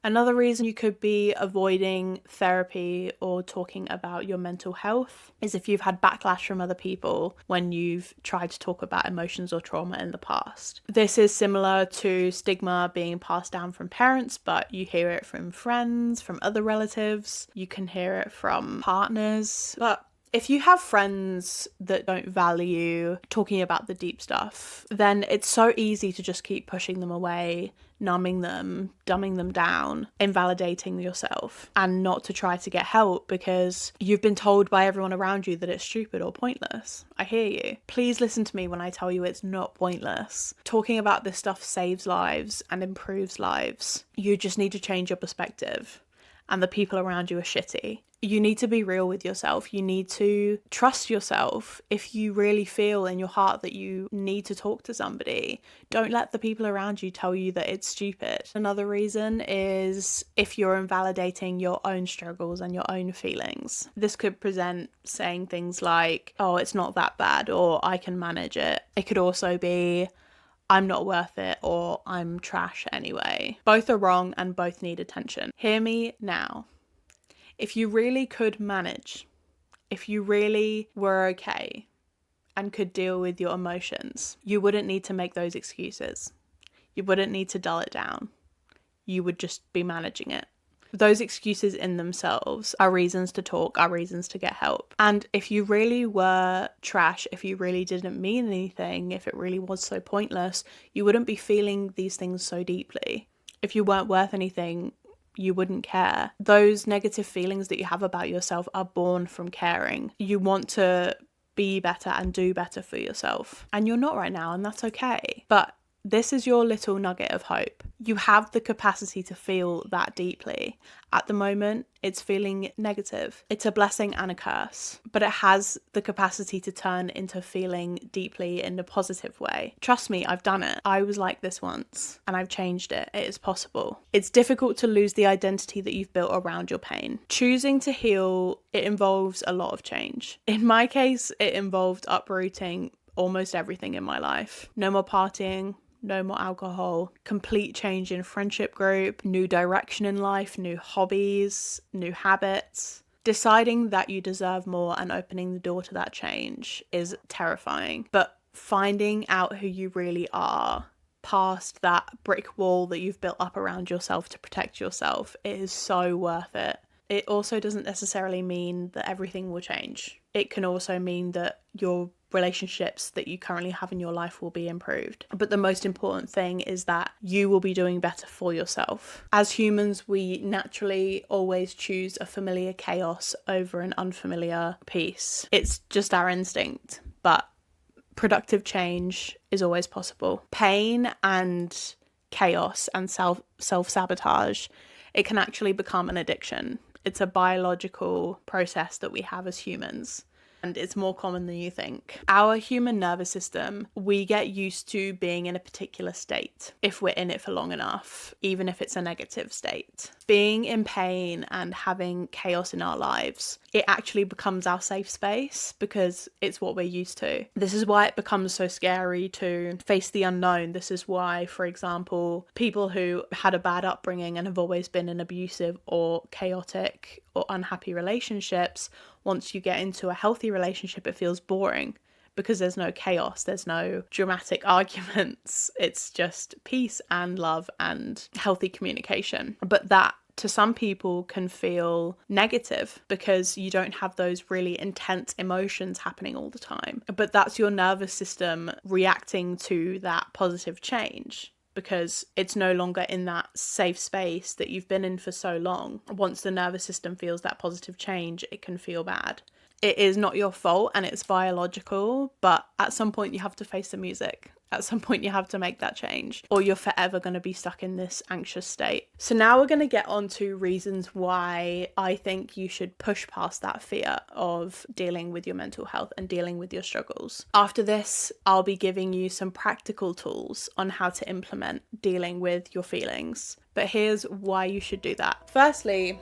Another reason you could be avoiding therapy or talking about your mental health is if you've had backlash from other people when you've tried to talk about emotions or trauma in the past. This is similar to stigma being passed down from parents, but you hear it from friends, from other relatives, you can hear it from partners. But if you have friends that don't value talking about the deep stuff, then it's so easy to just keep pushing them away, numbing them, dumbing them down, invalidating yourself, and not to try to get help because you've been told by everyone around you that it's stupid or pointless. I hear you. Please listen to me when I tell you it's not pointless. Talking about this stuff saves lives and improves lives. You just need to change your perspective, and the people around you are shitty. You need to be real with yourself. You need to trust yourself. If you really feel in your heart that you need to talk to somebody, don't let the people around you tell you that it's stupid. Another reason is if you're invalidating your own struggles and your own feelings. This could present saying things like, oh, it's not that bad, or I can manage it. It could also be, I'm not worth it, or I'm trash anyway. Both are wrong and both need attention. Hear me now. If you really could manage, if you really were okay and could deal with your emotions, you wouldn't need to make those excuses. You wouldn't need to dull it down. You would just be managing it. Those excuses in themselves are reasons to talk, are reasons to get help. And if you really were trash, if you really didn't mean anything, if it really was so pointless, you wouldn't be feeling these things so deeply. If you weren't worth anything, you wouldn't care. Those negative feelings that you have about yourself are born from caring. You want to be better and do better for yourself. And you're not right now, and that's okay. But this is your little nugget of hope. You have the capacity to feel that deeply. At the moment, it's feeling negative. It's a blessing and a curse, but it has the capacity to turn into feeling deeply in a positive way. Trust me, I've done it. I was like this once, and I've changed it. It is possible. It's difficult to lose the identity that you've built around your pain. Choosing to heal, it involves a lot of change. In my case, it involved uprooting almost everything in my life. No more partying, no more alcohol, complete change in friendship group, new direction in life, new hobbies, new habits. Deciding that you deserve more and opening the door to that change is terrifying. But finding out who you really are past that brick wall that you've built up around yourself to protect yourself, it is so worth it. It also doesn't necessarily mean that everything will change. It can also mean that your relationships that you currently have in your life will be improved. But the most important thing is that you will be doing better for yourself. As humans, we naturally always choose a familiar chaos over an unfamiliar peace. It's just our instinct, but productive change is always possible. Pain and chaos and self-sabotage, it can actually become an addiction. It's a biological process that we have as humans, and it's more common than you think. Our human nervous system, we get used to being in a particular state if we're in it for long enough, even if it's a negative state. Being in pain and having chaos in our lives, it actually becomes our safe space because it's what we're used to. This is why it becomes so scary to face the unknown. This is why, for example, people who had a bad upbringing and have always been in abusive or chaotic or unhappy relationships, once you get into a healthy relationship, it feels boring because there's no chaos, there's no dramatic arguments. It's just peace and love and healthy communication. But that, to some people, can feel negative because you don't have those really intense emotions happening all the time. But that's your nervous system reacting to that positive change, because it's no longer in that safe space that you've been in for so long. Once the nervous system feels that positive change, it can feel bad. It is not your fault and it's biological, but at some point you have to face the music. At some point you have to make that change, or you're forever going to be stuck in this anxious state. So now we're going to get on to reasons why I think you should push past that fear of dealing with your mental health and dealing with your struggles. After this, I'll be giving you some practical tools on how to implement dealing with your feelings. But here's why you should do that. Firstly,